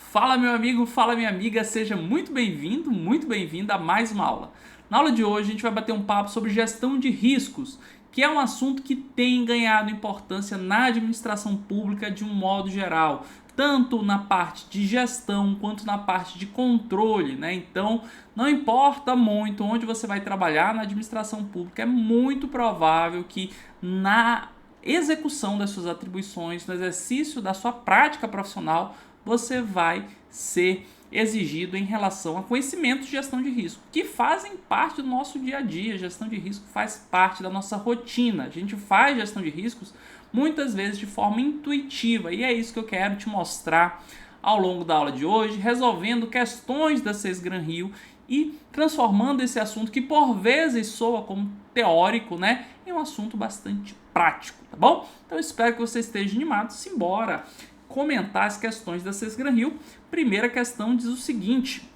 Fala meu amigo, fala minha amiga, seja muito bem-vindo, muito bem-vinda a mais uma aula. Na aula de hoje a gente vai bater um papo sobre gestão de riscos, que é um assunto que tem ganhado importância na administração pública de um modo geral, tanto na parte de gestão quanto na parte de controle, né? Então, não importa muito onde você vai trabalhar na administração pública, é muito provável que na execução das suas atribuições, no exercício da sua prática profissional, você vai ser exigido em relação a conhecimentos de gestão de risco, que fazem parte do nosso dia a dia. Gestão de risco faz parte da nossa rotina. A gente faz gestão de riscos muitas vezes de forma intuitiva, e é isso que eu quero te mostrar ao longo da aula de hoje, resolvendo questões da SESGRAN Rio e transformando esse assunto, que por vezes soa como teórico, né, em um assunto bastante prático, tá bom? Então eu espero que você esteja animado. Simbora comentar as questões da SESGRAN Rio. Primeira questão diz o seguinte: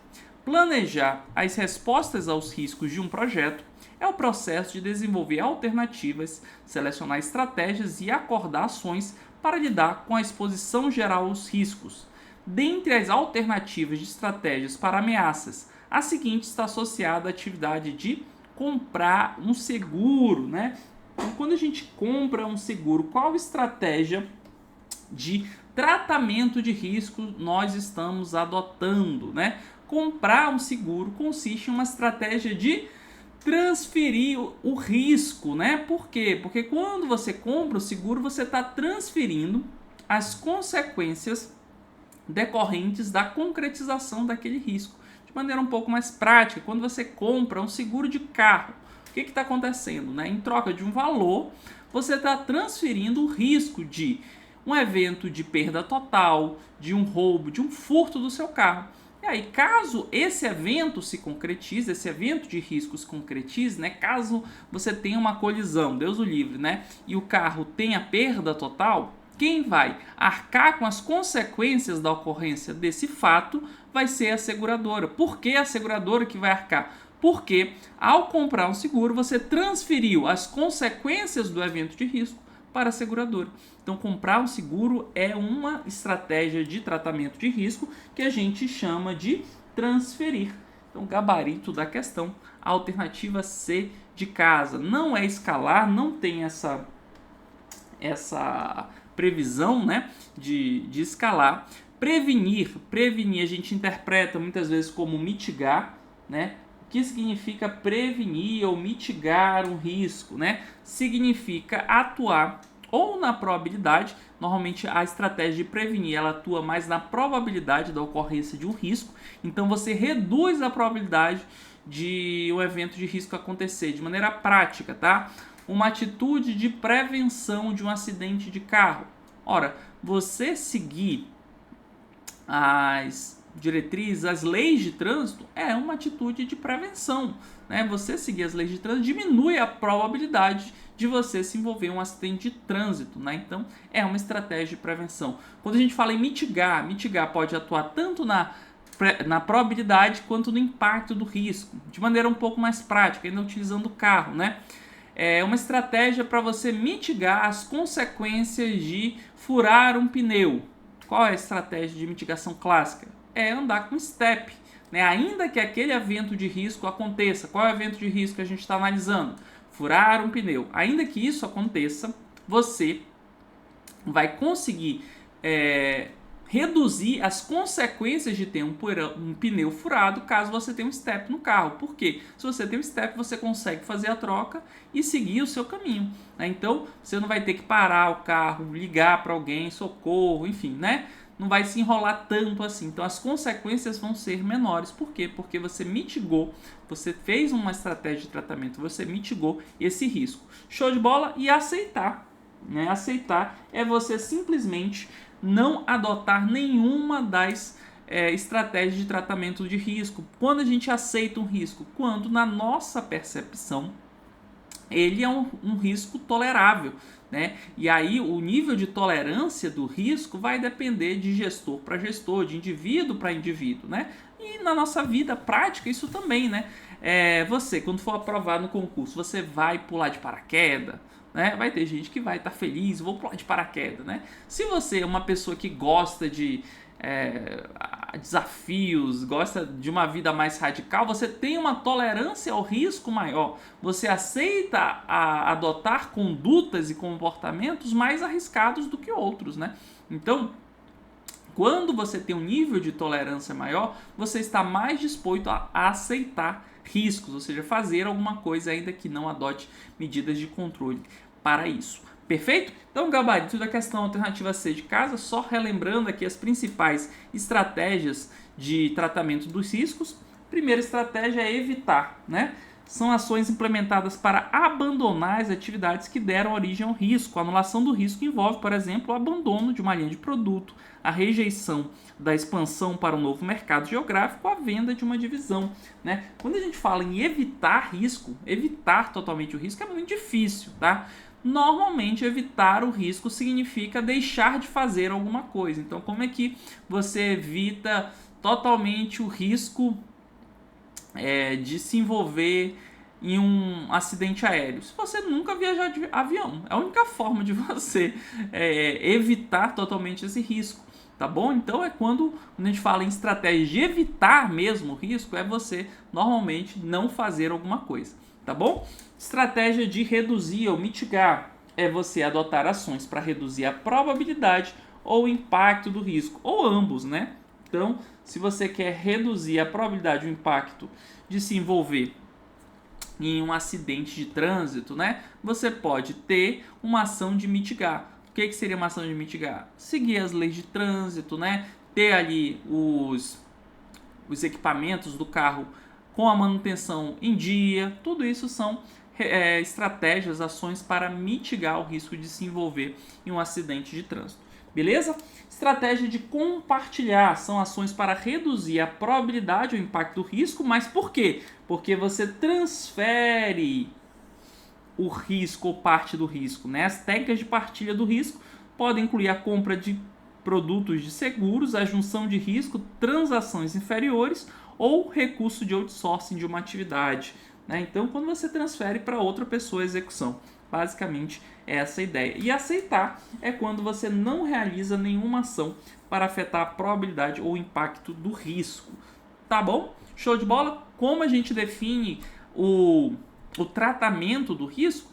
planejar as respostas aos riscos de um projeto é o processo de desenvolver alternativas, selecionar estratégias e acordar ações para lidar com a exposição geral aos riscos. Dentre as alternativas de estratégias para ameaças, a seguinte está associada à atividade de comprar um seguro, né? Então, quando a gente compra um seguro, qual estratégia de tratamento de risco nós estamos adotando, né? Comprar um seguro consiste em uma estratégia de transferir o risco, né? Por quê? Porque quando você compra o seguro, você está transferindo as consequências decorrentes da concretização daquele risco. De maneira um pouco mais prática, quando você compra um seguro de carro, o que está acontecendo, né? Em troca de um valor, você está transferindo o risco de um evento de perda total, de um roubo, de um furto do seu carro. E aí, caso esse evento se concretize, esse evento de risco se concretize, né? Caso você tenha uma colisão, Deus o livre, né? E o carro tenha perda total, quem vai arcar com as consequências da ocorrência desse fato vai ser a seguradora. Por que a seguradora que vai arcar? Porque ao comprar um seguro, você transferiu as consequências do evento de risco para a seguradora. Então, comprar um seguro é uma estratégia de tratamento de risco que a gente chama de transferir. Então, gabarito da questão, a alternativa C de casa. Não é escalar, não tem essa previsão, né, de escalar. Prevenir a gente interpreta muitas vezes como mitigar, né? O que significa prevenir ou mitigar um risco, né? Significa atuar ou na probabilidade. Normalmente a estratégia de prevenir, ela atua mais na probabilidade da ocorrência de um risco. Então você reduz a probabilidade de um evento de risco acontecer de maneira prática, tá? Uma atitude de prevenção de um acidente de carro. Ora, você seguir as diretrizes, as leis de trânsito é uma atitude de prevenção, né? Você seguir as leis de trânsito diminui a probabilidade de você se envolver em um acidente de trânsito, né? Então é uma estratégia de prevenção. Quando a gente fala em mitigar pode atuar tanto na probabilidade quanto no impacto do risco, de maneira um pouco mais prática, ainda utilizando o carro, né? É uma estratégia para você mitigar as consequências de furar um pneu. Qual é a estratégia de mitigação clássica? É andar com step, né? Ainda que aquele evento de risco aconteça. Qual é o evento de risco que a gente está analisando? Furar um pneu. Ainda que isso aconteça, você vai conseguir reduzir as consequências de ter um pneu furado caso você tenha um step no carro. Por quê? Se você tem um step, você consegue fazer a troca e seguir o seu caminho, né? Então, você não vai ter que parar o carro, ligar para alguém, socorro, enfim, né? Não vai se enrolar tanto assim. Então, as consequências vão ser menores. Por quê? Porque você mitigou, você fez uma estratégia de tratamento, você mitigou esse risco. Show de bola? E aceitar, né? Aceitar é você simplesmente não adotar nenhuma das estratégias de tratamento de risco. Quando a gente aceita um risco? Quando, na nossa percepção, ele é um risco tolerável, né? E aí o nível de tolerância do risco vai depender de gestor para gestor, de indivíduo para indivíduo, né? E na nossa vida prática isso também, né? Você, quando for aprovado no concurso, você vai pular de paraquedas, né? Vai ter gente que vai estar feliz, vou pular de paraquedas, né? Se você é uma pessoa que gosta de desafios, gosta de uma vida mais radical, você tem uma tolerância ao risco maior. Você aceita adotar condutas e comportamentos mais arriscados do que outros, né? Então, quando você tem um nível de tolerância maior, você está mais disposto a aceitar riscos, ou seja, fazer alguma coisa ainda que não adote medidas de controle para isso. Perfeito? Então, gabarito da questão alternativa C de casa, só relembrando aqui as principais estratégias de tratamento dos riscos. Primeira estratégia é evitar, né? São ações implementadas para abandonar as atividades que deram origem ao risco. A anulação do risco envolve, por exemplo, o abandono de uma linha de produto, a rejeição da expansão para um novo mercado geográfico, a venda de uma divisão, né? Quando a gente fala em evitar risco, evitar totalmente o risco é muito difícil, tá? Normalmente, evitar o risco significa deixar de fazer alguma coisa. Então, como é que você evita totalmente o risco de se envolver em um acidente aéreo? Se você nunca viajar de avião, é a única forma de você evitar totalmente esse risco, tá bom? Então quando a gente fala em estratégia de evitar mesmo o risco, é você normalmente não fazer alguma coisa, tá bom? Estratégia de reduzir ou mitigar é você adotar ações para reduzir a probabilidade ou o impacto do risco, ou ambos, né? Então, se você quer reduzir a probabilidade ou impacto de se envolver em um acidente de trânsito, né, você pode ter uma ação de mitigar. O que seria uma ação de mitigar? Seguir as leis de trânsito, né, ter ali os equipamentos do carro com a manutenção em dia. Tudo isso são estratégias, ações para mitigar o risco de se envolver em um acidente de trânsito. Beleza? Estratégia de compartilhar são ações para reduzir a probabilidade ou impacto do risco, mas por quê? Porque você transfere o risco ou parte do risco, né? As técnicas de partilha do risco podem incluir a compra de produtos de seguros, a junção de risco, transações inferiores ou recurso de outsourcing de uma atividade, né? Então, quando você transfere para outra pessoa a execução, basicamente é essa a ideia. E aceitar é quando você não realiza nenhuma ação para afetar a probabilidade ou impacto do risco. Tá bom? Show de bola? Como a gente define o tratamento do risco?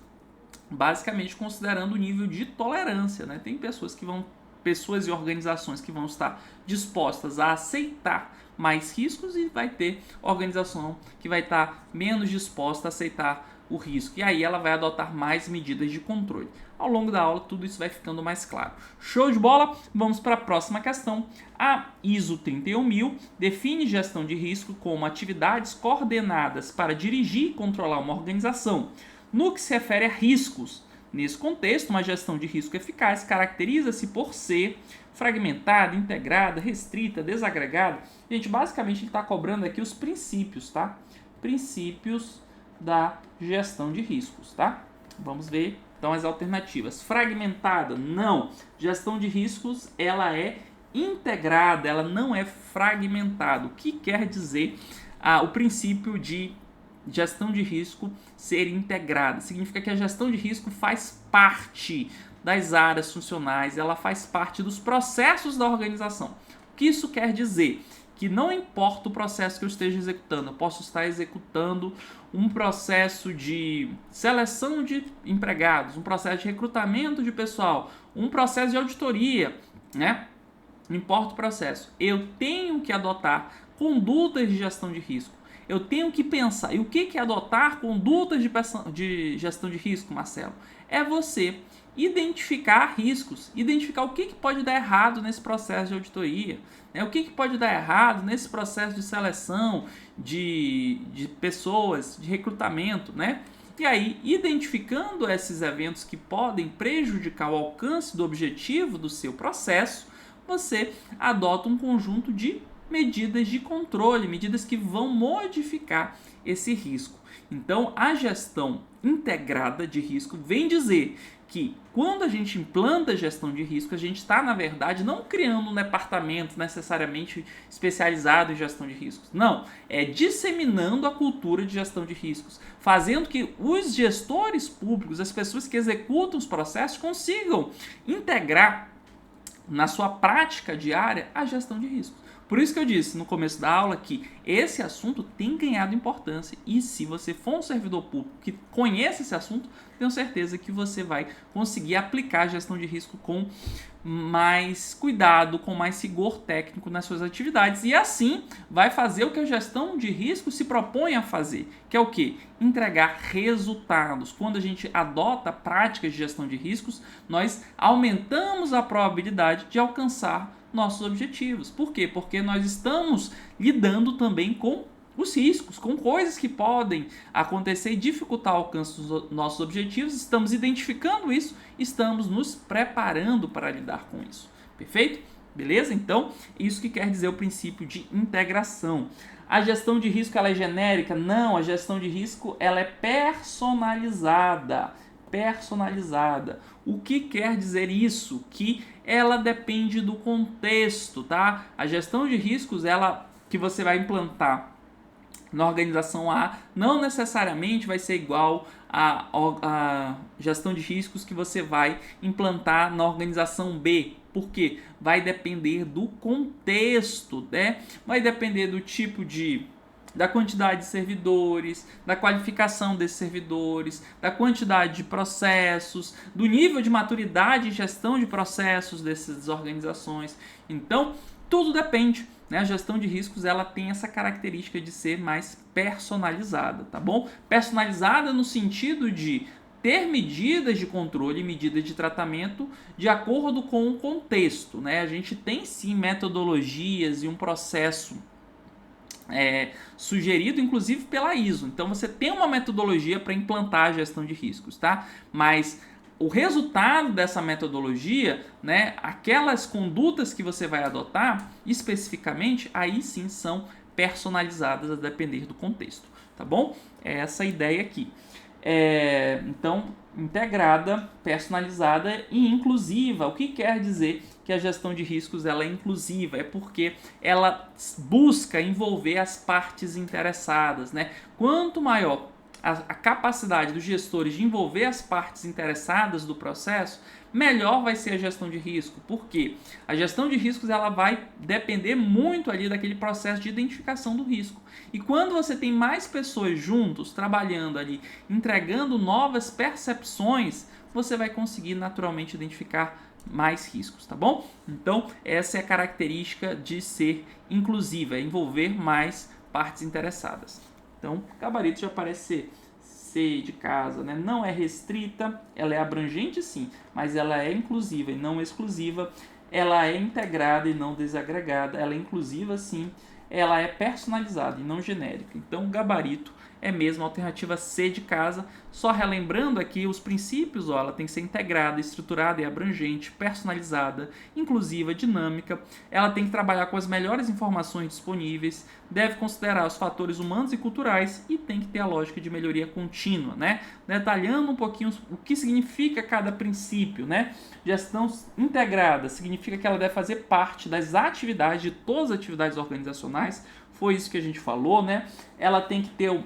Basicamente considerando o nível de tolerância, né? Tem pessoas e organizações que vão estar dispostas a aceitar mais riscos e vai ter organização que vai estar menos disposta a aceitar o risco. E aí ela vai adotar mais medidas de controle. Ao longo da aula tudo isso vai ficando mais claro. Show de bola? Vamos para a próxima questão. A ISO 31000 define gestão de risco como atividades coordenadas para dirigir e controlar uma organização. No que se refere a riscos, nesse contexto, uma gestão de risco eficaz caracteriza-se por ser fragmentada, integrada, restrita, desagregada. Gente, basicamente ele está cobrando aqui os princípios, tá? Princípios da gestão de riscos, tá? Vamos ver então as alternativas. Fragmentada, não. Gestão de riscos, ela é integrada, ela não é fragmentada. O que quer dizer o princípio de gestão de risco ser integrada? Significa que a gestão de risco faz parte das áreas funcionais, ela faz parte dos processos da organização. O que isso quer dizer? Que não importa o processo que eu esteja executando, eu posso estar executando um processo de seleção de empregados, um processo de recrutamento de pessoal, um processo de auditoria, né? Não importa o processo. Eu tenho que adotar condutas de gestão de risco. Eu tenho que pensar. E o que é adotar condutas de gestão de risco, Marcelo? É você identificar riscos, identificar o que pode dar errado nesse processo de auditoria, né? O que pode dar errado nesse processo de seleção de pessoas, de recrutamento, né? E aí, identificando esses eventos que podem prejudicar o alcance do objetivo do seu processo, você adota um conjunto de medidas de controle, medidas que vão modificar esse risco. Então, a gestão integrada de risco vem dizer que quando a gente implanta a gestão de risco, a gente está, na verdade, não criando um departamento necessariamente especializado em gestão de riscos. Não, é disseminando a cultura de gestão de riscos, fazendo que os gestores públicos, as pessoas que executam os processos, consigam integrar na sua prática diária a gestão de riscos. Por isso que eu disse no começo da aula que esse assunto tem ganhado importância e se você for um servidor público que conhece esse assunto, tenho certeza que você vai conseguir aplicar a gestão de risco com mais cuidado, com mais rigor técnico nas suas atividades e assim vai fazer o que a gestão de risco se propõe a fazer, que é o quê? Entregar resultados. Quando a gente adota práticas de gestão de riscos, nós aumentamos a probabilidade de alcançar nossos objetivos. Por quê? Porque nós estamos lidando também com os riscos, com coisas que podem acontecer e dificultar o alcance dos nossos objetivos, estamos identificando isso, estamos nos preparando para lidar com isso. Perfeito? Beleza? Então, isso que quer dizer o princípio de integração. A gestão de risco ela é genérica? Não, a gestão de risco ela é personalizada. Personalizada. O que quer dizer isso? Que ela depende do contexto, tá? A gestão de riscos, ela que você vai implantar na organização A não necessariamente vai ser igual à gestão de riscos que você vai implantar na organização B. Por quê? Vai depender do contexto, né? Vai depender do tipo da quantidade de servidores, da qualificação desses servidores, da quantidade de processos, do nível de maturidade e gestão de processos dessas organizações. Então, tudo depende. A gestão de riscos ela tem essa característica de ser mais personalizada, tá bom? Personalizada no sentido de ter medidas de controle e medidas de tratamento de acordo com o contexto, né? A gente tem sim metodologias e um processo sugerido inclusive pela ISO. Então você tem uma metodologia para implantar a gestão de riscos, tá? Mas o resultado dessa metodologia, né, aquelas condutas que você vai adotar especificamente, aí sim são personalizadas a depender do contexto, tá bom? É essa a ideia aqui. Então, integrada, personalizada e inclusiva. O que quer dizer que a gestão de riscos ela é inclusiva? É porque ela busca envolver as partes interessadas, né? Quanto maior a capacidade dos gestores de envolver as partes interessadas do processo, melhor vai ser a gestão de risco. Por quê? A gestão de riscos ela vai depender muito ali daquele processo de identificação do risco. E quando você tem mais pessoas juntos, trabalhando ali, entregando novas percepções, você vai conseguir naturalmente identificar mais riscos, tá bom? Então, essa é a característica de ser inclusiva, é envolver mais partes interessadas. Então, gabarito já parece ser C de casa, né? Não é restrita, ela é abrangente sim, mas ela é inclusiva e não exclusiva, ela é integrada e não desagregada, ela é inclusiva sim, ela é personalizada e não genérica. Então, gabarito é mesmo a alternativa C de casa, só relembrando aqui os princípios, ela tem que ser integrada, estruturada e abrangente, personalizada, inclusiva, dinâmica, ela tem que trabalhar com as melhores informações disponíveis, deve considerar os fatores humanos e culturais e tem que ter a lógica de melhoria contínua, né? Detalhando um pouquinho o que significa cada princípio, né? Gestão integrada significa que ela deve fazer parte das atividades, de todas as atividades organizacionais, foi isso que a gente falou, né? Ela tem que ter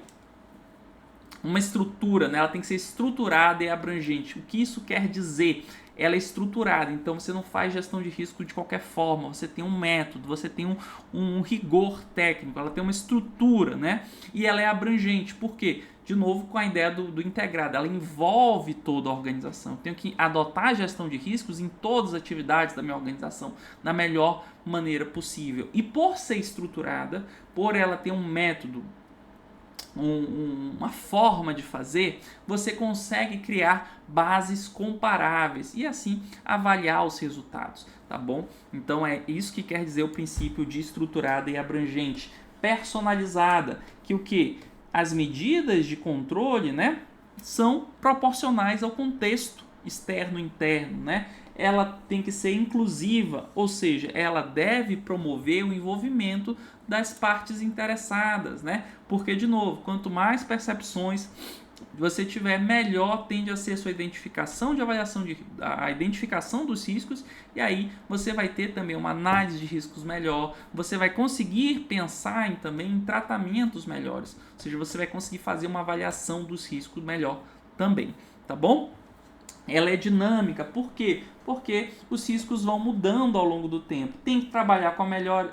uma estrutura, né? Ela tem que ser estruturada e abrangente. O que isso quer dizer? Ela é estruturada, então você não faz gestão de risco de qualquer forma, você tem um método, você tem um rigor técnico, ela tem uma estrutura, né? E ela é abrangente, por quê? De novo, com a ideia do integrado, ela envolve toda a organização. Eu tenho que adotar a gestão de riscos em todas as atividades da minha organização, da melhor maneira possível. E por ser estruturada, por ela ter um método, uma forma de fazer, você consegue criar bases comparáveis e assim avaliar os resultados, tá bom? Então é isso que quer dizer o princípio de estruturada e abrangente, personalizada, que o que? As medidas de controle, né, são proporcionais ao contexto externo e interno, né? Ela tem que ser inclusiva, ou seja, ela deve promover o envolvimento das partes interessadas, né? Porque, de novo, quanto mais percepções você tiver, melhor tende a ser a sua identificação de avaliação, a identificação dos riscos, e aí você vai ter também uma análise de riscos melhor, você vai conseguir pensar também em tratamentos melhores, ou seja, você vai conseguir fazer uma avaliação dos riscos melhor também, tá bom? ela é dinâmica. Por quê? Porque os riscos vão mudando ao longo do tempo. Tem que trabalhar com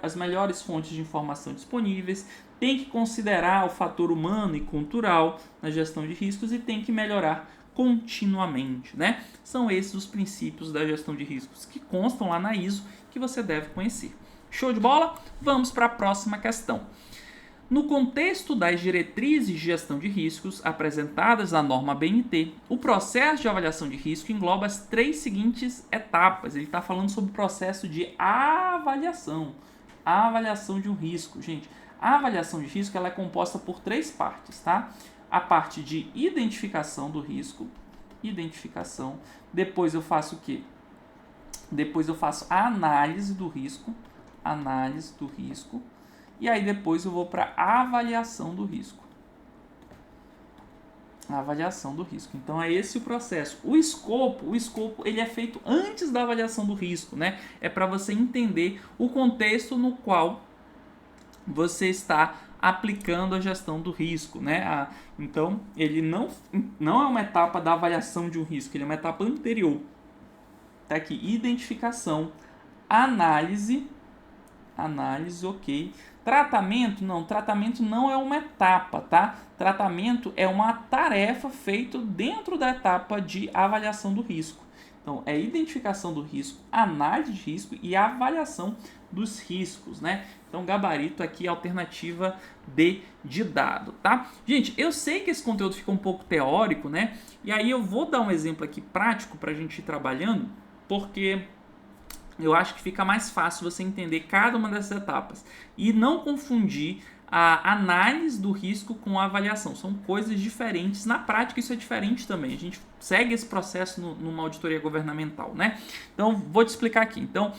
as melhores fontes de informação disponíveis, tem que considerar o fator humano e cultural na gestão de riscos e tem que melhorar continuamente, né? São esses os princípios da gestão de riscos que constam lá na ISO que você deve conhecer. Show de bola? Vamos para a próxima questão. No contexto das diretrizes de gestão de riscos apresentadas na norma BNT, o processo de avaliação de risco engloba as 3 seguintes etapas. Ele está falando sobre o processo de avaliação. A avaliação de um risco. Gente, a avaliação de risco ela é composta por 3 partes, tá? A parte de identificação do risco. Identificação. Depois eu faço o quê? Depois eu faço a análise do risco. Análise do risco. E aí depois eu vou para a avaliação do risco. A avaliação do risco. Então é esse o processo. O escopo ele é feito antes da avaliação do risco, né? É para você entender o contexto no qual você está aplicando a gestão do risco, né? Então ele não é uma etapa da avaliação de um risco, ele é uma etapa anterior. Tá aqui, identificação, análise, ok. Tratamento não é uma etapa, tá? Tratamento é uma tarefa feita dentro da etapa de avaliação do risco. Então, é identificação do risco, análise de risco e avaliação dos riscos, né? Então, gabarito aqui, alternativa D de dado, tá? Gente, eu sei que esse conteúdo fica um pouco teórico, né? E aí eu vou dar um exemplo aqui prático para a gente ir trabalhando, porque eu acho que fica mais fácil você entender cada uma dessas etapas e não confundir a análise do risco com a avaliação. São coisas diferentes. Na prática, isso é diferente também. A gente segue esse processo numa auditoria governamental, né? Então, vou te explicar aqui. Então,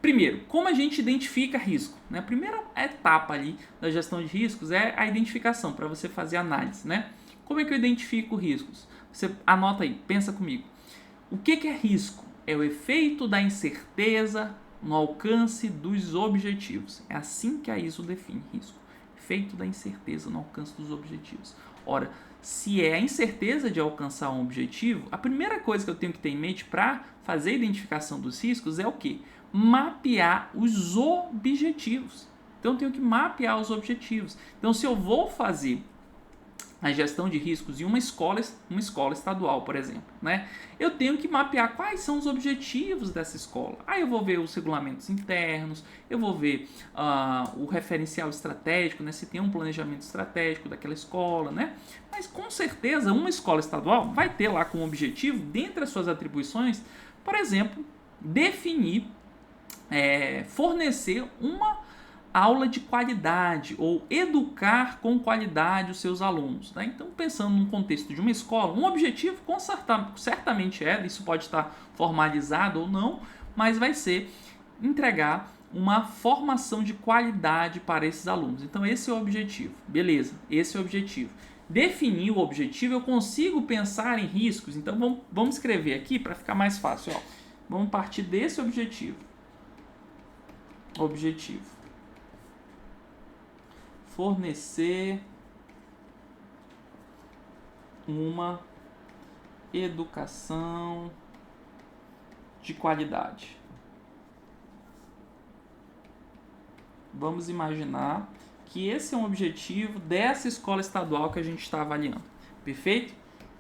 primeiro, como a gente identifica risco? Né? A primeira etapa ali da gestão de riscos é a identificação, para você fazer análise, né? Como é que eu identifico riscos? Você anota aí, pensa comigo. O que é risco? É o efeito da incerteza no alcance dos objetivos. É assim que a ISO define risco. Efeito da incerteza no alcance dos objetivos. Ora, se é a incerteza de alcançar um objetivo, a primeira coisa que eu tenho que ter em mente para fazer a identificação dos riscos é o quê? Mapear os objetivos. Então, eu tenho que mapear os objetivos. Então, se eu vou fazer a gestão de riscos em uma escola estadual, por exemplo, né? Eu tenho que mapear quais são os objetivos dessa escola. Aí eu vou ver os regulamentos internos, eu vou ver o referencial estratégico, né? Se tem um planejamento estratégico daquela escola, né? Mas com certeza uma escola estadual vai ter lá como objetivo, dentre as suas atribuições, por exemplo, definir, fornecer uma aula de qualidade ou educar com qualidade os seus alunos. Né? Então, pensando num contexto de uma escola, um objetivo certamente isso pode estar formalizado ou não, mas vai ser entregar uma formação de qualidade para esses alunos. Então, esse é o objetivo. Beleza, esse é o objetivo. Definir o objetivo, eu consigo pensar em riscos. Então, vamos escrever aqui para ficar mais fácil. Ó. Vamos partir desse objetivo. Fornecer uma educação de qualidade. Vamos imaginar que esse é um objetivo dessa escola estadual que a gente está avaliando. Perfeito?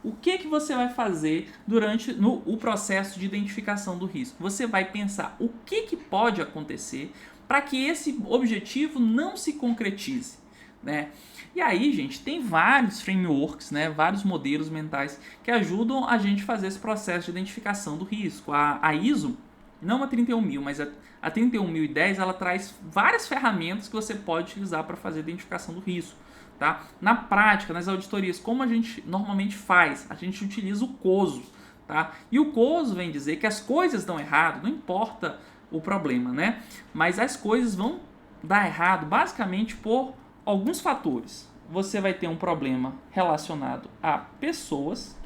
O que você vai fazer durante o processo de identificação do risco? Você vai pensar o que pode acontecer para que esse objetivo não se concretize. Né? E aí, gente, tem vários frameworks, né, vários modelos mentais que ajudam a gente a fazer esse processo de identificação do risco. A ISO, não a 31000, mas a 31010, ela traz várias ferramentas que você pode utilizar para fazer a identificação do risco. Tá? Na prática, nas auditorias, como a gente normalmente faz? A gente utiliza o COSO. Tá? E o COSO vem dizer que as coisas dão errado, não importa o problema, né? Mas as coisas vão dar errado basicamente por alguns fatores. Você vai ter um problema relacionado a pessoas,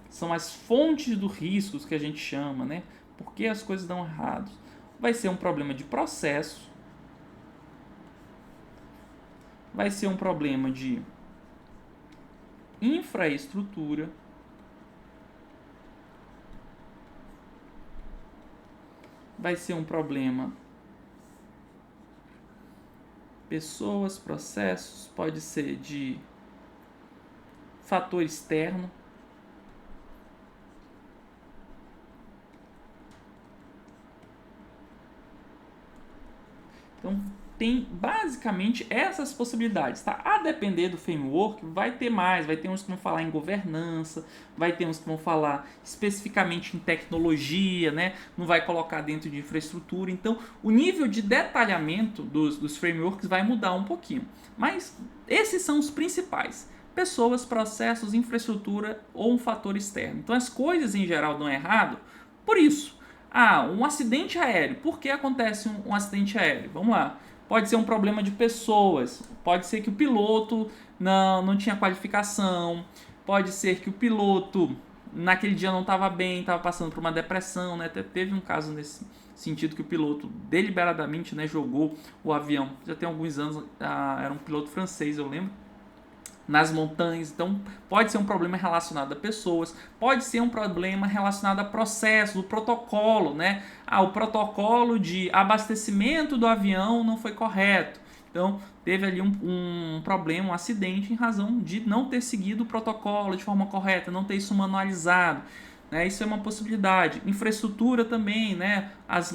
são as fontes do risco que a gente chama, né? Por que as coisas dão errado? Vai ser um problema de processo, vai ser um problema de infraestrutura vai ser um problema pessoas, processos, pode ser de fator externo. Então, tem basicamente essas possibilidades, tá? A depender do framework, vai ter mais, vai ter uns que vão falar em governança, vai ter uns que vão falar especificamente em tecnologia, né? Não vai colocar dentro de infraestrutura. Então, o nível de detalhamento dos frameworks vai mudar um pouquinho. Mas esses são os principais: pessoas, processos, infraestrutura ou um fator externo. Então, as coisas em geral dão errado por isso. Um acidente aéreo. Por que acontece um acidente aéreo? Vamos lá. Pode ser um problema de pessoas, pode ser que o piloto não tinha qualificação, pode ser que o piloto naquele dia não estava bem, estava passando por uma depressão, né? Até teve um caso nesse sentido que o piloto deliberadamente, né, jogou o avião. Já tem alguns anos, era um piloto francês, eu lembro, nas montanhas. Então pode ser um problema relacionado a pessoas, pode ser um problema relacionado a processos, o protocolo, né? O protocolo de abastecimento do avião não foi correto, então teve ali um problema, um acidente em razão de não ter seguido o protocolo de forma correta, não ter isso manualizado, né? Isso é uma possibilidade. Infraestrutura também, né? As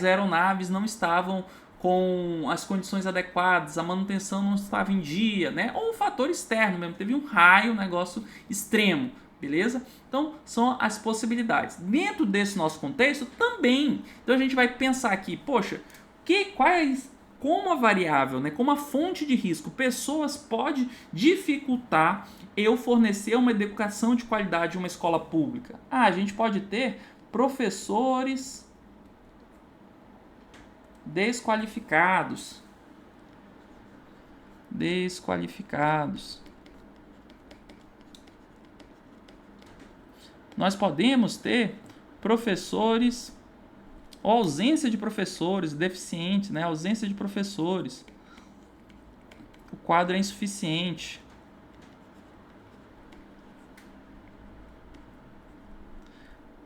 aeronaves não estavam com as condições adequadas, a manutenção não estava em dia, né? Ou um fator externo mesmo, teve um raio, um negócio extremo, beleza? Então, são as possibilidades. Dentro desse nosso contexto, também, então a gente vai pensar aqui, poxa, como a variável, né, como a fonte de risco, pessoas pode dificultar eu fornecer uma educação de qualidade em uma escola pública? A gente pode ter professores desqualificados. Nós podemos ter professores, ou ausência de professores, deficientes, né? Ausência de professores. O quadro é insuficiente.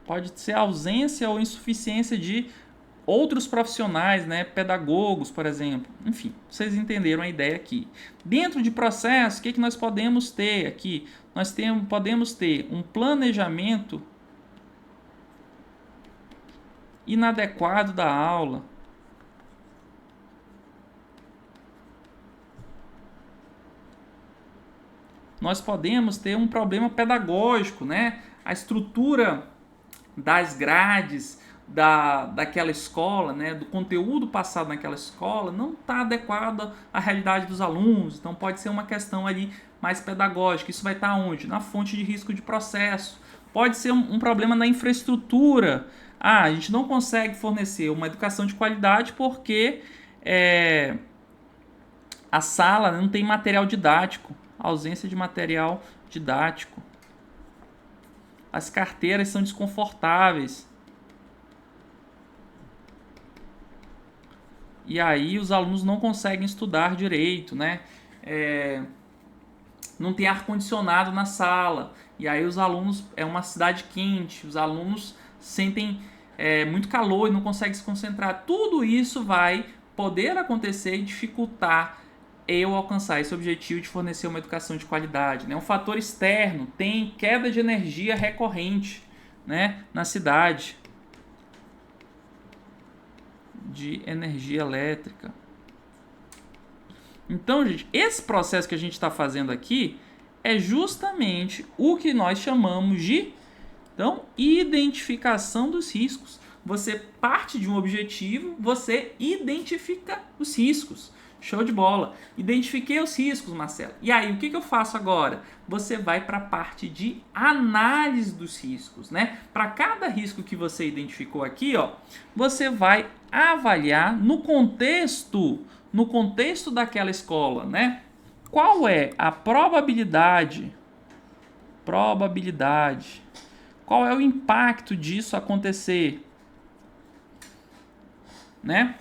Pode ser ausência ou insuficiência de outros profissionais, né, pedagogos, por exemplo. Enfim, vocês entenderam a ideia aqui. Dentro de processo, o que nós podemos ter aqui? Podemos ter um planejamento inadequado da aula. Nós podemos ter um problema pedagógico, né? A estrutura das grades daquela escola, né, do conteúdo passado naquela escola, não está adequado à realidade dos alunos. Então pode ser uma questão ali mais pedagógica. Isso vai estar onde? Na fonte de risco de processo. Pode ser um problema na infraestrutura. A gente não consegue fornecer uma educação de qualidade porque a sala não tem material didático. Ausência de material didático. As carteiras são desconfortáveis. E aí os alunos não conseguem estudar direito, né? Não tem ar-condicionado na sala. E aí os alunos, é uma cidade quente, os alunos sentem muito calor e não conseguem se concentrar. Tudo isso vai poder acontecer e dificultar eu alcançar esse objetivo de fornecer uma educação de qualidade, né? Um fator externo, tem queda de energia recorrente, né, na cidade, de energia elétrica. Então, gente, esse processo que a gente está fazendo aqui é justamente o que nós chamamos de, então, identificação dos riscos. Você parte de um objetivo, você identifica os riscos. Show de bola. Identifiquei os riscos, Marcelo. E aí, o que eu faço agora? Você vai para a parte de análise dos riscos, né? Para cada risco que você identificou aqui, ó, você vai avaliar no contexto daquela escola, né? Qual é a probabilidade? Qual é o impacto disso acontecer, né?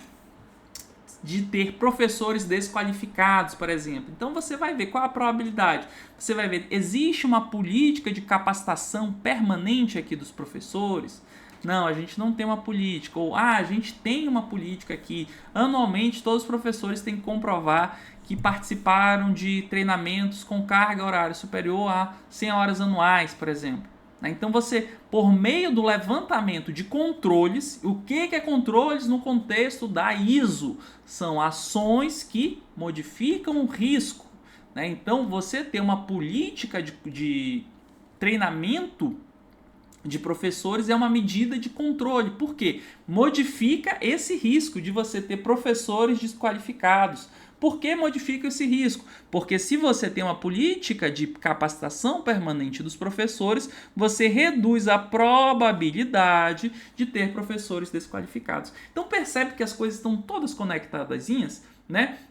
De ter professores desqualificados, por exemplo. Então você vai ver qual a probabilidade. Você vai ver, existe uma política de capacitação permanente aqui dos professores? Não, a gente não tem uma política. Ou, a gente tem uma política aqui. Anualmente, todos os professores têm que comprovar que participaram de treinamentos com carga horária superior a 100 horas anuais, por exemplo. Então você, por meio do levantamento de controles, o que é controles no contexto da ISO? São ações que modificam o risco. Então você ter uma política de treinamento de professores é uma medida de controle. Por quê? Modifica esse risco de você ter professores desqualificados. Por que modifica esse risco? Porque se você tem uma política de capacitação permanente dos professores, você reduz a probabilidade de ter professores desqualificados. Então percebe que as coisas estão todas conectadazinhas?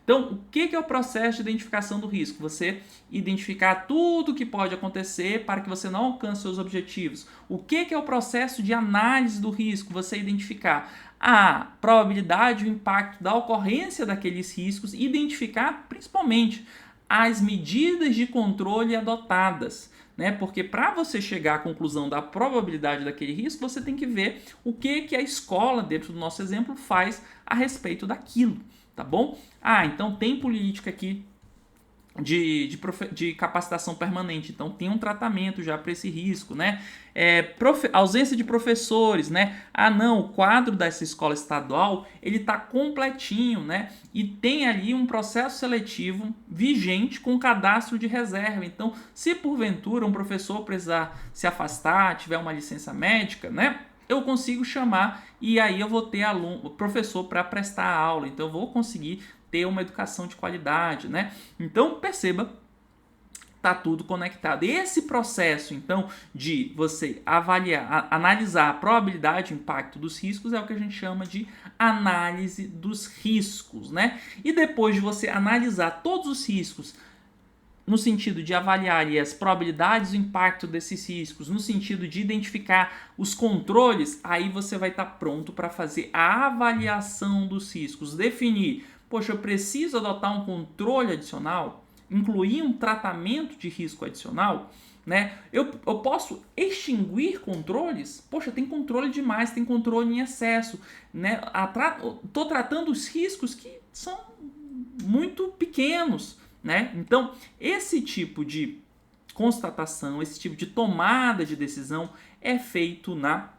Então, o que é o processo de identificação do risco? Você identificar tudo o que pode acontecer para que você não alcance seus objetivos. O que é o processo de análise do risco? Você identificar a probabilidade e o impacto da ocorrência daqueles riscos e identificar, principalmente, as medidas de controle adotadas. Porque para você chegar à conclusão da probabilidade daquele risco, você tem que ver o que a escola, dentro do nosso exemplo, faz a respeito daquilo. Tá bom? Então tem política aqui de capacitação permanente, então tem um tratamento já para esse risco, ausência de professores, não, o quadro dessa escola estadual ele está completinho, e tem ali um processo seletivo vigente com cadastro de reserva. Então, se porventura um professor precisar se afastar, tiver uma licença médica, eu consigo chamar e aí eu vou ter professor para prestar a aula. Então eu vou conseguir ter uma educação de qualidade, Então perceba, tá tudo conectado. Esse processo, então, de você analisar a probabilidade e o impacto dos riscos é o que a gente chama de análise dos riscos, E depois de você analisar todos os riscos, no sentido de avaliar as probabilidades e o impacto desses riscos, no sentido de identificar os controles, aí você vai estar pronto para fazer a avaliação dos riscos, definir, eu preciso adotar um controle adicional, incluir um tratamento de risco adicional, Eu posso extinguir controles? Tem controle demais, tem controle em excesso, Estou tratando os riscos que são muito pequenos, Então, esse tipo de constatação, esse tipo de tomada de decisão é feito na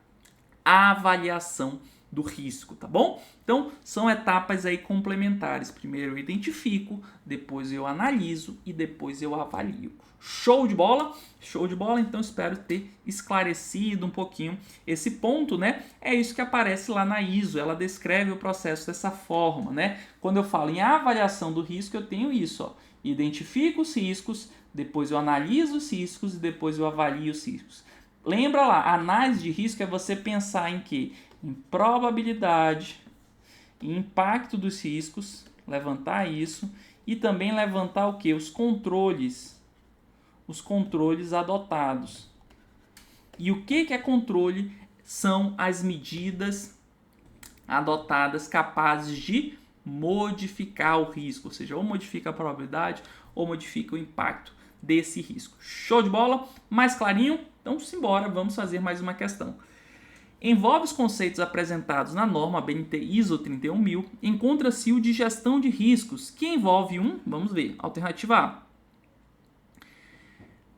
avaliação do risco, tá bom? Então, são etapas aí complementares. Primeiro eu identifico, depois eu analiso e depois eu avalio. Show de bola? Show de bola, então espero ter esclarecido um pouquinho esse ponto, É isso que aparece lá na ISO, ela descreve o processo dessa forma, Quando eu falo em avaliação do risco, eu tenho isso, Identifico os riscos, depois eu analiso os riscos e depois eu avalio os riscos. Lembra lá, a análise de risco é você pensar em quê? Em probabilidade, em impacto dos riscos, levantar isso e também levantar o quê? Os controles adotados. E o que é controle? São as medidas adotadas capazes de modificar o risco, ou seja, ou modifica a probabilidade ou modifica o impacto desse risco. Show de bola? Mais clarinho? Então, simbora, vamos fazer mais uma questão. Envolve os conceitos apresentados na norma BNT ISO 31000, encontra-se o de gestão de riscos, que envolve vamos ver, alternativa A.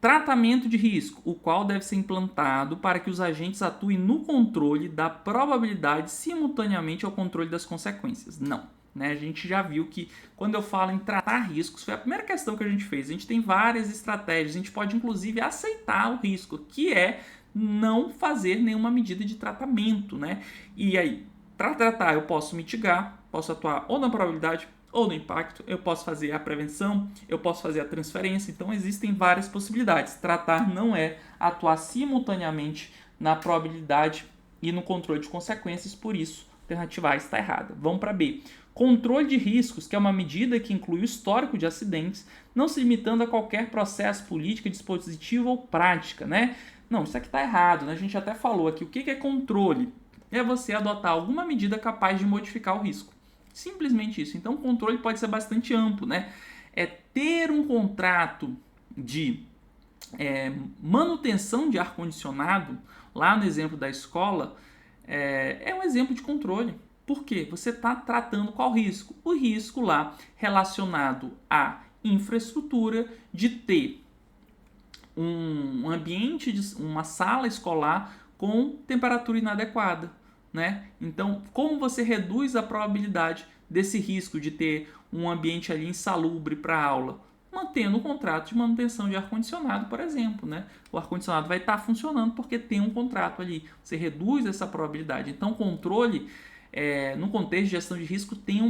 Tratamento de risco, o qual deve ser implantado para que os agentes atuem no controle da probabilidade simultaneamente ao controle das consequências. Não. A gente já viu que quando eu falo em tratar riscos, foi a primeira questão que a gente fez. A gente tem várias estratégias, a gente pode inclusive aceitar o risco, que é não fazer nenhuma medida de tratamento, E aí, para tratar, eu posso mitigar, posso atuar ou na probabilidade ou no impacto, eu posso fazer a prevenção, eu posso fazer a transferência, então existem várias possibilidades. Tratar não é atuar simultaneamente na probabilidade e no controle de consequências, por isso a alternativa A está errada. Vamos para B. Controle de riscos, que é uma medida que inclui o histórico de acidentes, não se limitando a qualquer processo político, dispositivo ou prática, Não, isso aqui está errado, A gente até falou aqui, o que é controle? É você adotar alguma medida capaz de modificar o risco. Simplesmente isso. Então, o controle pode ser bastante amplo, É ter um contrato de manutenção de ar-condicionado, lá no exemplo da escola, é um exemplo de controle. Por quê? Você está tratando qual risco? O risco lá relacionado à infraestrutura de ter um ambiente, uma sala escolar com temperatura inadequada, né? Então, como você reduz a probabilidade desse risco de ter um ambiente ali insalubre para a aula? Mantendo o contrato de manutenção de ar-condicionado, por exemplo, né? O ar-condicionado vai estar funcionando porque tem um contrato ali. Você reduz essa probabilidade. Então, controle, no contexto de gestão de risco, tem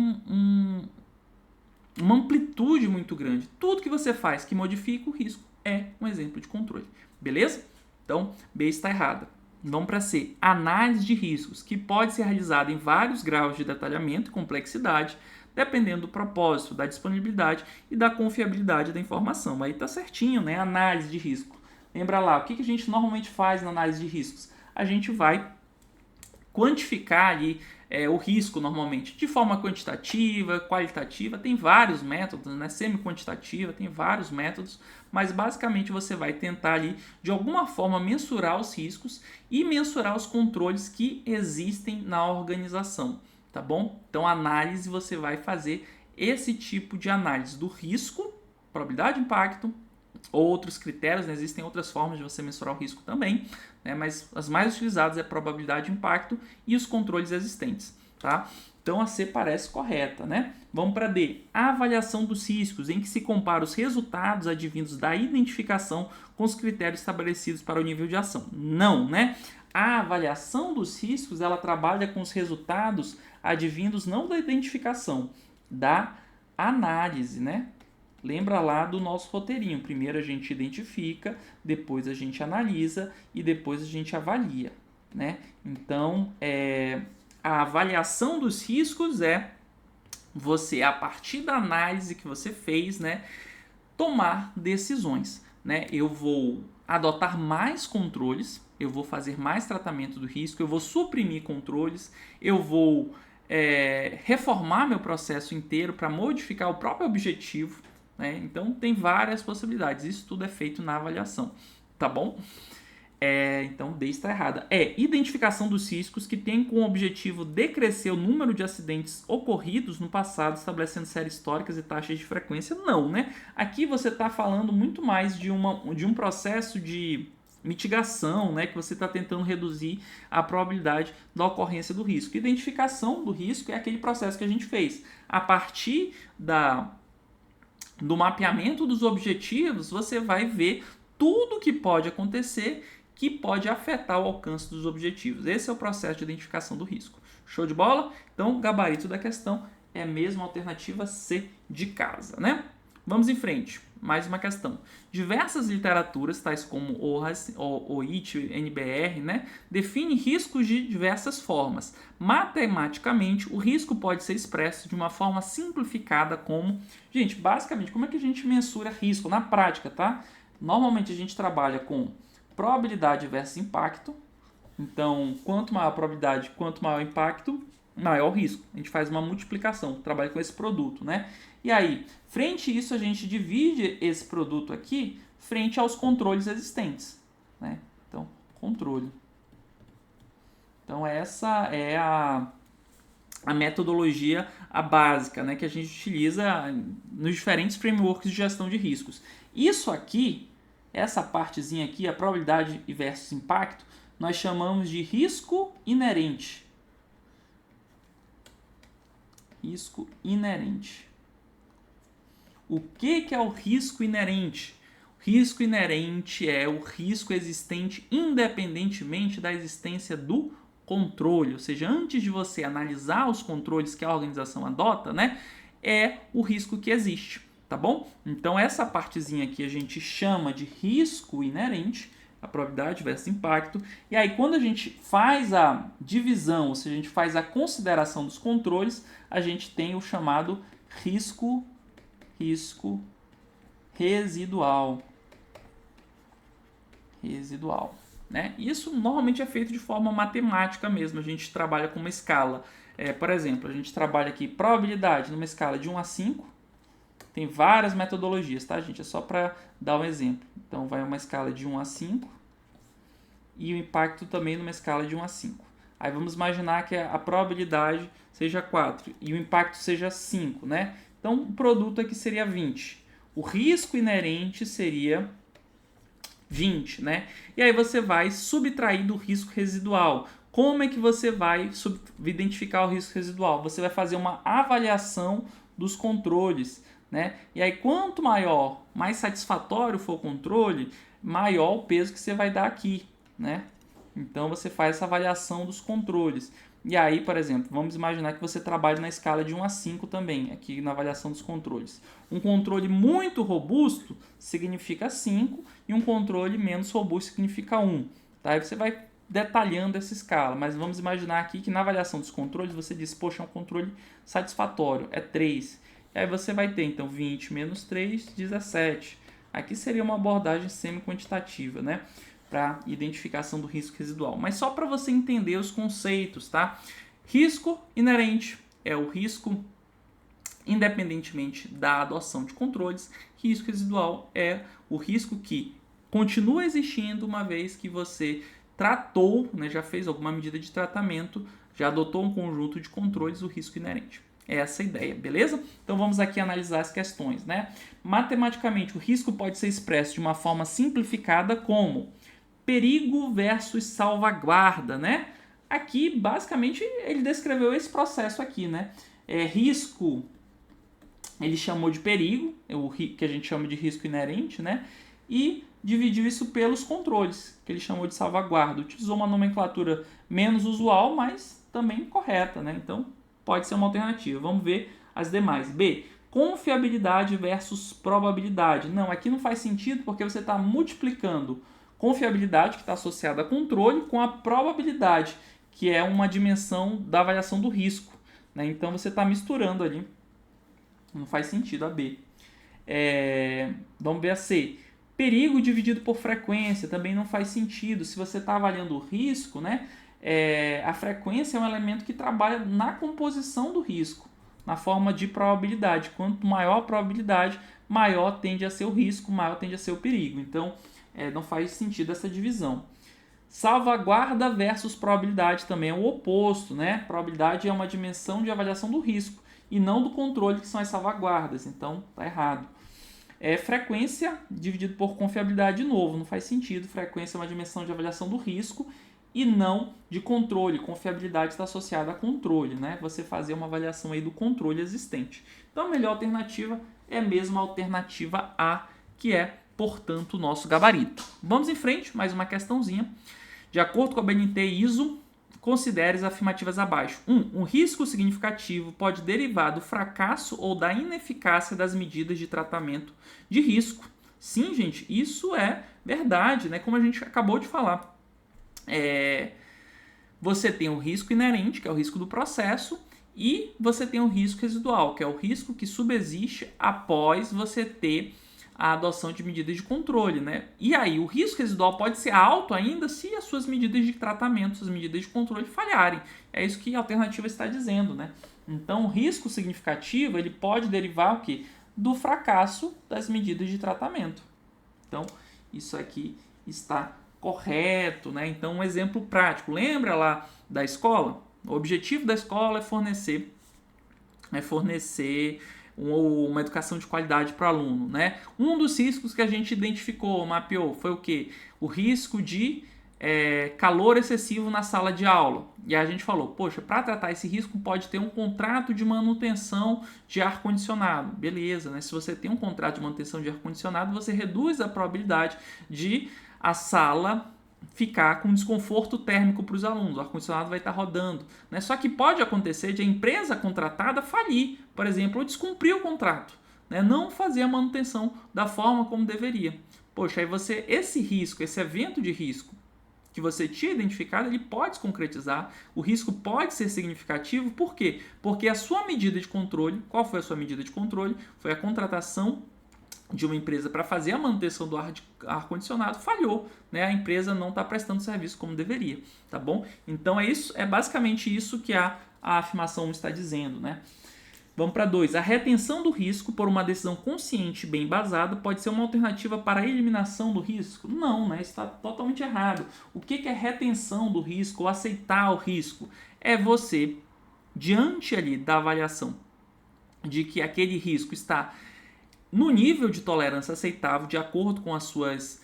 uma amplitude muito grande. Tudo que você faz que modifica o risco é um exemplo de controle. Beleza? Então, B está errada. Vamos para C. Análise de riscos, que pode ser realizada em vários graus de detalhamento e complexidade, dependendo do propósito, da disponibilidade e da confiabilidade da informação. Aí tá certinho, né? Análise de risco. Lembra lá, o que a gente normalmente faz na análise de riscos? A gente vai quantificar ali o risco normalmente de forma quantitativa, qualitativa, tem vários métodos, né? Semi-quantitativa, tem vários métodos, mas basicamente você vai tentar ali de alguma forma mensurar os riscos e mensurar os controles que existem na organização, tá bom? Então, análise, você vai fazer esse tipo de análise do risco, probabilidade de impacto, outros critérios, né? Existem outras formas de você mensurar o risco também, né? Mas as mais utilizadas é a probabilidade de impacto e os controles existentes, tá? Então a C parece correta, né? Vamos para D. A avaliação dos riscos, em que se compara os resultados advindos da identificação com os critérios estabelecidos para o nível de ação. Não, né? A avaliação dos riscos, ela trabalha com os resultados advindos não da identificação, da análise, né? Lembra lá do nosso roteirinho. Primeiro a gente identifica, depois a gente analisa e depois a gente avalia, né? Então, a avaliação dos riscos é você, a partir da análise que você fez, né, tomar decisões, né? Eu vou adotar mais controles, eu vou fazer mais tratamento do risco, eu vou suprimir controles, eu vou reformar meu processo inteiro para modificar o próprio objetivo, né? Então tem várias possibilidades, isso tudo é feito na avaliação, tá bom? Então D está errada. Identificação dos riscos que tem como objetivo decrescer o número de acidentes ocorridos no passado, estabelecendo séries históricas e taxas de frequência. Não, né? Aqui você está falando muito mais de um processo de mitigação, né? Que você está tentando reduzir a probabilidade da ocorrência do risco. Identificação do risco é aquele processo que a gente fez. A partir do mapeamento dos objetivos, você vai ver tudo que pode acontecer que pode afetar o alcance dos objetivos. Esse é o processo de identificação do risco. Show de bola? Então, o gabarito da questão é a mesma alternativa C de casa, né? Vamos em frente. Mais uma questão. Diversas literaturas, tais como OIT, NBR, né, definem riscos de diversas formas. Matematicamente, o risco pode ser expresso de uma forma simplificada como... Gente, basicamente, como é que a gente mensura risco na prática, tá? Normalmente a gente trabalha com probabilidade versus impacto. Então, quanto maior a probabilidade, quanto maior o impacto, maior o risco. A gente faz uma multiplicação, trabalha com esse produto, né? E aí, frente a isso, a gente divide esse produto aqui frente aos controles existentes, né? Então, controle. Então, essa é a metodologia básica, né, que a gente utiliza nos diferentes frameworks de gestão de riscos. Isso aqui, essa partezinha aqui, a probabilidade versus impacto, nós chamamos de risco inerente. Risco inerente. O que é o risco inerente? O risco inerente é o risco existente independentemente da existência do controle, ou seja, antes de você analisar os controles que a organização adota, né, é o risco que existe, tá bom? Então essa partezinha aqui a gente chama de risco inerente, a probabilidade versus impacto, e aí quando a gente faz a divisão, ou seja, a gente faz a consideração dos controles, a gente tem o chamado risco residual. Né? Isso normalmente é feito de forma matemática mesmo, a gente trabalha com uma escala. Por exemplo, a gente trabalha aqui probabilidade numa escala de 1 a 5, tem várias metodologias, tá, gente? É só para dar um exemplo. Então, vai uma escala de 1 a 5 e o impacto também numa escala de 1 a 5. Aí vamos imaginar que a probabilidade seja 4 e o impacto seja 5, né? Então, o produto aqui seria 20. O risco inerente seria 20, né? E aí você vai subtrair do risco residual. Como é que você vai identificar o risco residual? Você vai fazer uma avaliação dos controles, né? E aí quanto maior, mais satisfatório for o controle, maior o peso que você vai dar aqui, né? Então você faz essa avaliação dos controles. E aí, por exemplo, vamos imaginar que você trabalha na escala de 1 a 5 também, aqui na avaliação dos controles. Um controle muito robusto significa 5 e um controle menos robusto significa 1. Tá? Aí você vai detalhando essa escala, mas vamos imaginar aqui que na avaliação dos controles você diz, poxa, é um controle satisfatório, é 3. E aí você vai ter, então, 20 menos 3, 17. Aqui seria uma abordagem semi-quantitativa, né? Para identificação do risco residual. Mas só para você entender os conceitos, tá? Risco inerente é o risco independentemente da adoção de controles. Risco residual é o risco que continua existindo uma vez que você tratou, né, já fez alguma medida de tratamento, já adotou um conjunto de controles, o risco inerente. É essa a ideia, beleza? Então vamos aqui analisar as questões, né? Matematicamente, o risco pode ser expresso de uma forma simplificada como perigo versus salvaguarda, né? Aqui, basicamente, ele descreveu esse processo aqui, né? Risco, ele chamou de perigo, que a gente chama de risco inerente, né? E dividiu isso pelos controles, que ele chamou de salvaguarda. Utilizou uma nomenclatura menos usual, mas também correta, né? Então, pode ser uma alternativa. Vamos ver as demais. B, confiabilidade versus probabilidade. Não, aqui não faz sentido porque você está multiplicando confiabilidade, que está associada a controle, com a probabilidade, que é uma dimensão da avaliação do risco, né? Então você está misturando ali. Não faz sentido a B. Vamos ver a C. Perigo dividido por frequência também não faz sentido. Se você está avaliando o risco, né, a frequência é um elemento que trabalha na composição do risco, na forma de probabilidade. Quanto maior a probabilidade, maior tende a ser o risco, maior tende a ser o perigo. Então, não faz sentido essa divisão. Salvaguarda versus probabilidade também é o oposto, né? Probabilidade é uma dimensão de avaliação do risco e não do controle, que são as salvaguardas. Então, tá errado. Frequência dividido por confiabilidade, de novo, não faz sentido. Frequência é uma dimensão de avaliação do risco e não de controle. Confiabilidade está associada a controle, né? Você fazer uma avaliação aí do controle existente. Então, a melhor alternativa é mesmo a alternativa A, que é, portanto, o nosso gabarito. Vamos em frente, mais uma questãozinha. De acordo com a BNT ISO, considere as afirmativas abaixo. 1. Um risco significativo pode derivar do fracasso ou da ineficácia das medidas de tratamento de risco. Sim, gente, isso é verdade, né? Como a gente acabou de falar. Você tem o risco inerente, que é o risco do processo, e você tem o risco residual, que é o risco que subsiste após você ter a adoção de medidas de controle, né? E aí, o risco residual pode ser alto ainda se as suas medidas de tratamento, suas medidas de controle falharem. É isso que a alternativa está dizendo, né? Então, o risco significativo, ele pode derivar o quê? Do fracasso das medidas de tratamento. Então, isso aqui está correto, né? Então, um exemplo prático. Lembra lá da escola? O objetivo da escola é fornecer uma educação de qualidade para o aluno, né? Um dos riscos que a gente identificou, mapeou, foi o quê? O risco de calor excessivo na sala de aula. E a gente falou, poxa, para tratar esse risco pode ter um contrato de manutenção de ar-condicionado. Beleza, né? Se você tem um contrato de manutenção de ar-condicionado, você reduz a probabilidade de a sala ficar com desconforto térmico para os alunos. O ar-condicionado vai estar rodando, né? Só que pode acontecer de a empresa contratada falir, por exemplo, ou descumprir o contrato, né? Não fazer a manutenção da forma como deveria. Poxa, aí esse risco, esse evento de risco que você tinha identificado, ele pode se concretizar, o risco pode ser significativo. Por quê? Porque a sua medida de controle, qual foi a sua medida de controle? Foi a contratação de uma empresa para fazer a manutenção do ar-condicionado, falhou, né? A empresa não está prestando serviço como deveria, tá bom? Então é basicamente isso que a afirmação está dizendo, né? Vamos para 2. A retenção do risco por uma decisão consciente e bem embasada pode ser uma alternativa para a eliminação do risco? Não, né? Isso está totalmente errado. O que é retenção do risco ou aceitar o risco? É você, diante ali da avaliação de que aquele risco está no nível de tolerância aceitável, de acordo com as suas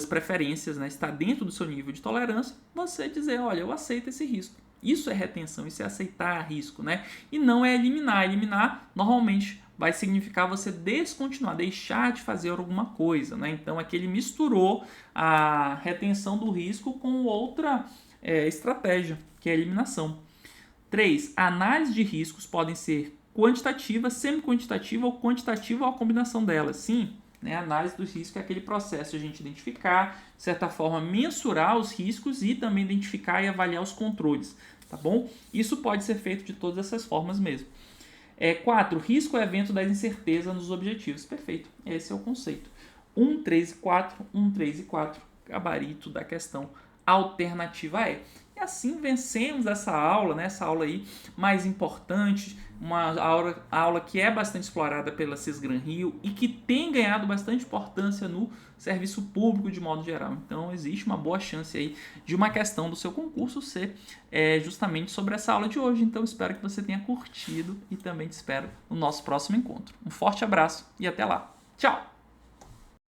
preferências, né? Está dentro do seu nível de tolerância, você dizer, olha, eu aceito esse risco. Isso é retenção, isso é aceitar risco, né? E não é eliminar. Eliminar, normalmente, vai significar você descontinuar, deixar de fazer alguma coisa, né? Então, aqui ele misturou a retenção do risco com outra estratégia, que é a eliminação. 3. A análise de riscos podem ser quantitativa, semi-quantitativa ou quantitativa ou a combinação delas. Sim, né? A análise dos riscos é aquele processo de a gente identificar, de certa forma, mensurar os riscos e também identificar e avaliar os controles, tá bom? Isso pode ser feito de todas essas formas mesmo. 4. Risco é evento da incerteza nos objetivos. Perfeito, esse é o conceito. 1, 3 e 4, 1, 3 e 4, gabarito da questão alternativa E. E assim vencemos essa aula, né? Essa aula aí mais importante, uma aula que é bastante explorada pela Cisgran Rio e que tem ganhado bastante importância no serviço público de modo geral. Então existe uma boa chance aí de uma questão do seu concurso ser justamente sobre essa aula de hoje. Então espero que você tenha curtido e também te espero no nosso próximo encontro. Um forte abraço e até lá. Tchau!